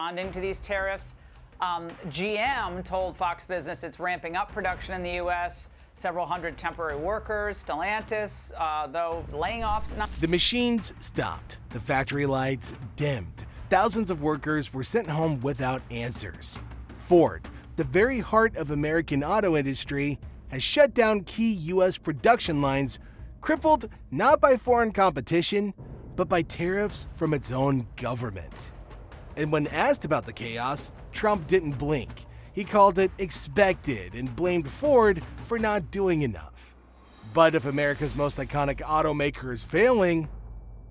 Responding to these tariffs, GM told Fox Business it's ramping up production in the U.S. Several hundred temporary workers. Stellantis, though, laying off. The machines stopped. The factory lights dimmed. Thousands of workers were sent home without answers. Ford, the very heart of American auto industry, has shut down key U.S. production lines, crippled not by foreign competition, but by tariffs from its own government. And when asked about the chaos, Trump didn't blink. He called it expected and blamed Ford for not doing enough. But if America's most iconic automaker is failing,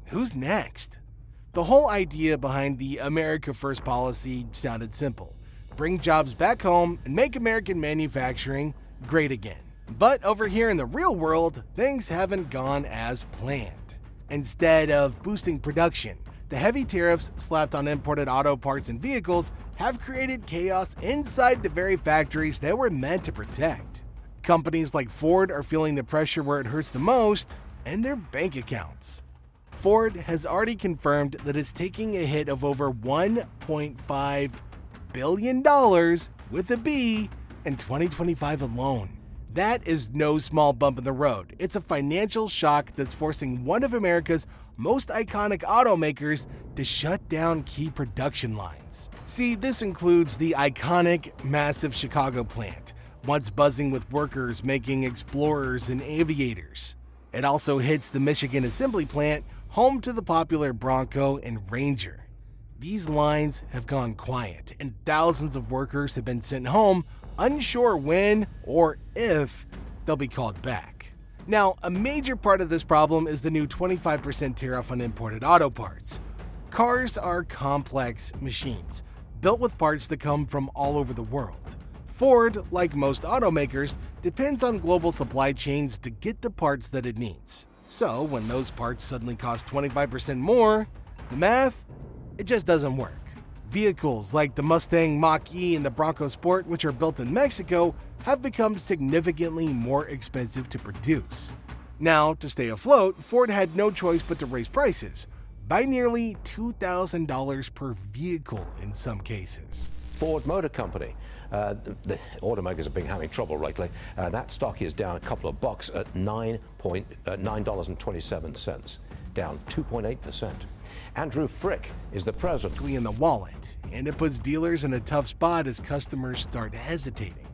who's next? The whole idea behind the America First policy sounded simple: bring jobs back home and make American manufacturing great again. But over here in the real world, things haven't gone as planned. Instead of boosting production, the heavy tariffs slapped on imported auto parts and vehicles have created chaos inside the very factories they were meant to protect. Companies like Ford are feeling the pressure where it hurts the most, in their bank accounts. Ford has already confirmed that it's taking a hit of over $1.5 billion with a B in 2025 alone. That is no small bump in the road. It's a financial shock that's forcing one of America's most iconic automakers to shut down key production lines. See, this includes the iconic, massive Chicago plant, once buzzing with workers making Explorers and Aviators. It also hits the Michigan assembly plant, home to the popular Bronco and Ranger. These lines have gone quiet, and thousands of workers have been sent home, unsure when or if they'll be called back. Now, a major part of this problem is the new 25% tariff on imported auto parts. Cars are complex machines, built with parts that come from all over the world. Ford, like most automakers, depends on global supply chains to get the parts that it needs. So, when those parts suddenly cost 25% more, the math, it just doesn't work. Vehicles like the Mustang Mach-E and the Bronco Sport, which are built in Mexico, have become significantly more expensive to produce. Now, to stay afloat, Ford had no choice but to raise prices by nearly $2,000 per vehicle in some cases. Ford Motor Company. The automakers have been having trouble lately. That stock is down a couple of bucks at $9.27, down 2.8%. Andrew Frick is the president. In the wallet, and it puts dealers in a tough spot as customers start hesitating.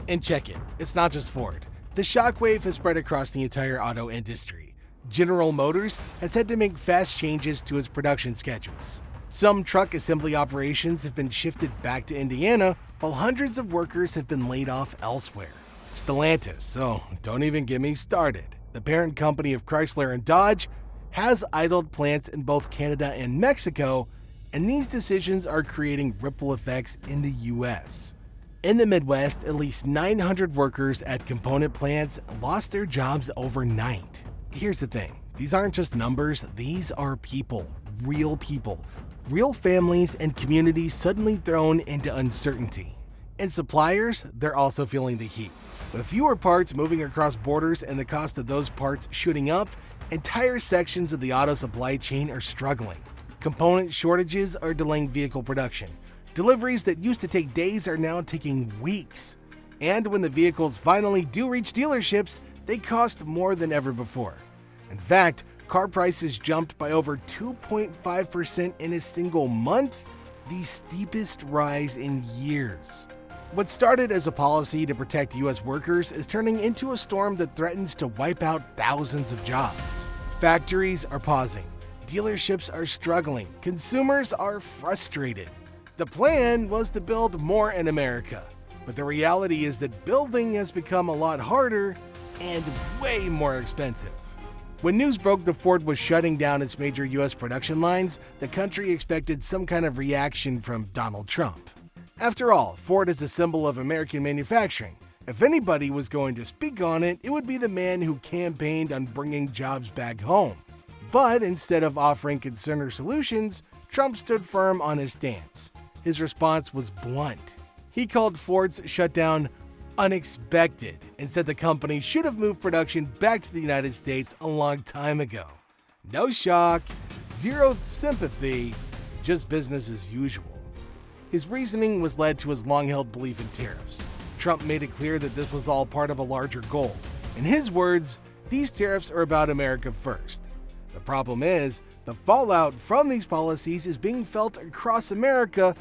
And check it, it's not just Ford. The shockwave has spread across the entire auto industry. General Motors has had to make fast changes to its production schedules. Some truck assembly operations have been shifted back to Indiana, while hundreds of workers have been laid off elsewhere. Stellantis, don't even get me started. The parent company of Chrysler and Dodge has idled plants in both Canada and Mexico, and these decisions are creating ripple effects in the US. In the Midwest, at least 900 workers at component plants lost their jobs overnight. Here's the thing, these aren't just numbers, these are people, real families and communities suddenly thrown into uncertainty. And suppliers, they're also feeling the heat. With fewer parts moving across borders and the cost of those parts shooting up, entire sections of the auto supply chain are struggling. Component shortages are delaying vehicle production. Deliveries that used to take days are now taking weeks. And when the vehicles finally do reach dealerships, they cost more than ever before. In fact, car prices jumped by over 2.5% in a single month, the steepest rise in years. What started as a policy to protect U.S. workers is turning into a storm that threatens to wipe out thousands of jobs. Factories are pausing, dealerships are struggling, consumers are frustrated. The plan was to build more in America, but the reality is that building has become a lot harder and way more expensive. When news broke that Ford was shutting down its major U.S. production lines, the country expected some kind of reaction from Donald Trump. After all, Ford is a symbol of American manufacturing. If anybody was going to speak on it, it would be the man who campaigned on bringing jobs back home. But instead of offering concern or solutions, Trump stood firm on his stance. His response was blunt. He called Ford's shutdown unexpected and said the company should have moved production back to the United States a long time ago. No shock, zero sympathy, just business as usual. His reasoning was led to his long-held belief in tariffs. Trump made it clear that this was all part of a larger goal. In his words, these tariffs are about America first. The problem is, the fallout from these policies is being felt across America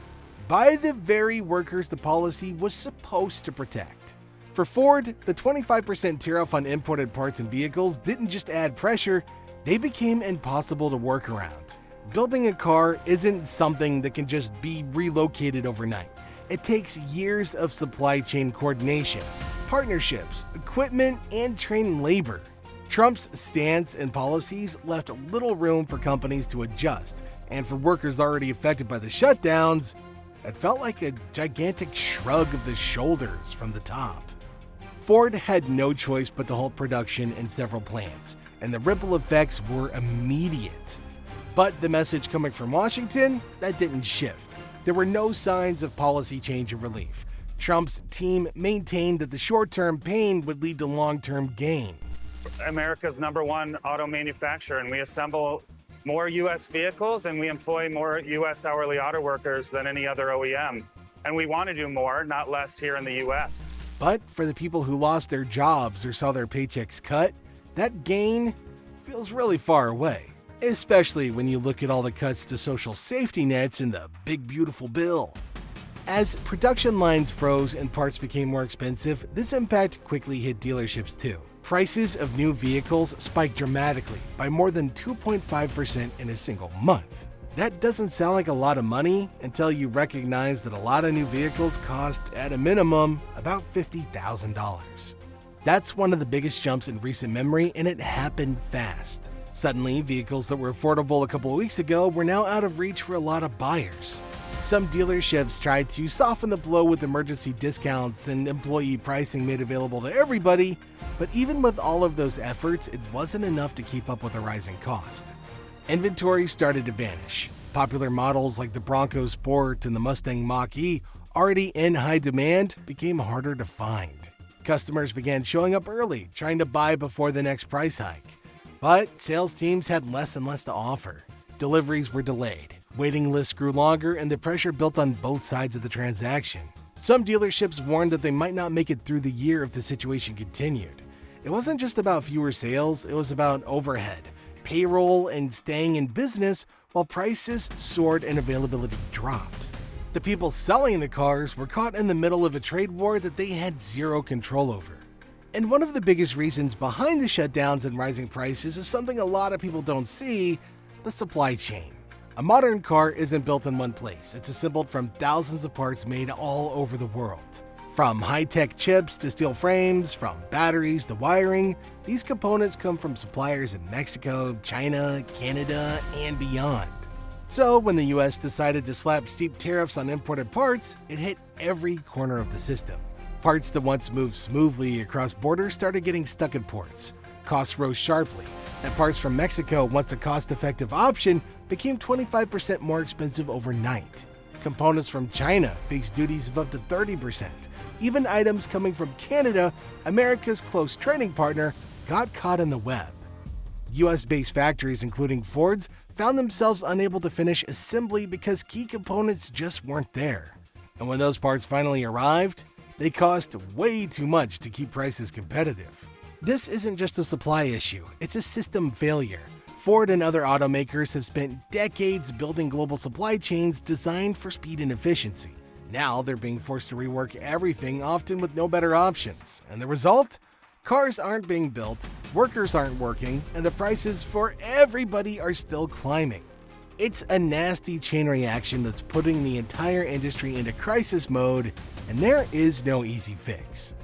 by the very workers the policy was supposed to protect. For Ford, the 25% tariff on imported parts and vehicles didn't just add pressure, they became impossible to work around. Building a car isn't something that can just be relocated overnight. It takes years of supply chain coordination, partnerships, equipment, and trained labor. Trump's stance and policies left little room for companies to adjust, and for workers already affected by the shutdowns, it felt like a gigantic shrug of the shoulders from the top. Ford had no choice but to halt production in several plants, and the ripple effects were immediate. But the message coming from Washington, that didn't shift. There were no signs of policy change or relief. Trump's team maintained that the short-term pain would lead to long-term gain. America's #1 auto manufacturer, and we assemble more U.S. vehicles and we employ more U.S. hourly auto workers than any other OEM. And we want to do more, not less, here in the U.S. But for the people who lost their jobs or saw their paychecks cut, that gain feels really far away. Especially when you look at all the cuts to social safety nets in the big beautiful bill. As production lines froze and parts became more expensive, this impact quickly hit dealerships too. Prices of new vehicles spiked dramatically by more than 2.5% in a single month. That doesn't sound like a lot of money until you recognize that a lot of new vehicles cost, at a minimum, about $50,000. That's one of the biggest jumps in recent memory, and it happened fast. Suddenly, vehicles that were affordable a couple of weeks ago were now out of reach for a lot of buyers. Some dealerships tried to soften the blow with emergency discounts and employee pricing made available to everybody, but even with all of those efforts, it wasn't enough to keep up with the rising cost. Inventory started to vanish. Popular models like the Bronco Sport and the Mustang Mach-E, already in high demand, became harder to find. Customers began showing up early, trying to buy before the next price hike. But sales teams had less and less to offer. Deliveries were delayed, waiting lists grew longer, and the pressure built on both sides of the transaction. Some dealerships warned that they might not make it through the year if the situation continued. It wasn't just about fewer sales, it was about overhead, payroll, and staying in business while prices soared and availability dropped. The people selling the cars were caught in the middle of a trade war that they had zero control over. And one of the biggest reasons behind the shutdowns and rising prices is something a lot of people don't see: the supply chain. A modern car isn't built in one place. It's assembled from thousands of parts made all over the world. From high-tech chips to steel frames, from batteries to wiring, these components come from suppliers in Mexico, China, Canada, and beyond. So when the US decided to slap steep tariffs on imported parts, it hit every corner of the system. Parts that once moved smoothly across borders started getting stuck at ports. Costs rose sharply, and parts from Mexico, once a cost-effective option, became 25% more expensive overnight. Components from China faced duties of up to 30%. Even items coming from Canada, America's close trading partner, got caught in the web. US-based factories, including Ford's, found themselves unable to finish assembly because key components just weren't there. And when those parts finally arrived, they cost way too much to keep prices competitive. This isn't just a supply issue, it's a system failure. Ford and other automakers have spent decades building global supply chains designed for speed and efficiency. Now they're being forced to rework everything, often with no better options. And the result? Cars aren't being built, workers aren't working, and the prices for everybody are still climbing. It's a nasty chain reaction that's putting the entire industry into crisis mode, and there is no easy fix.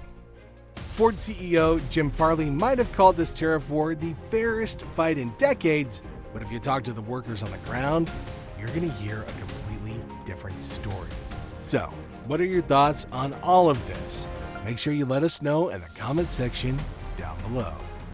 Ford CEO Jim Farley might have called this tariff war the fairest fight in decades, but if you talk to the workers on the ground, you're going to hear a completely different story. So, what are your thoughts on all of this? Make sure you let us know in the comment section down below.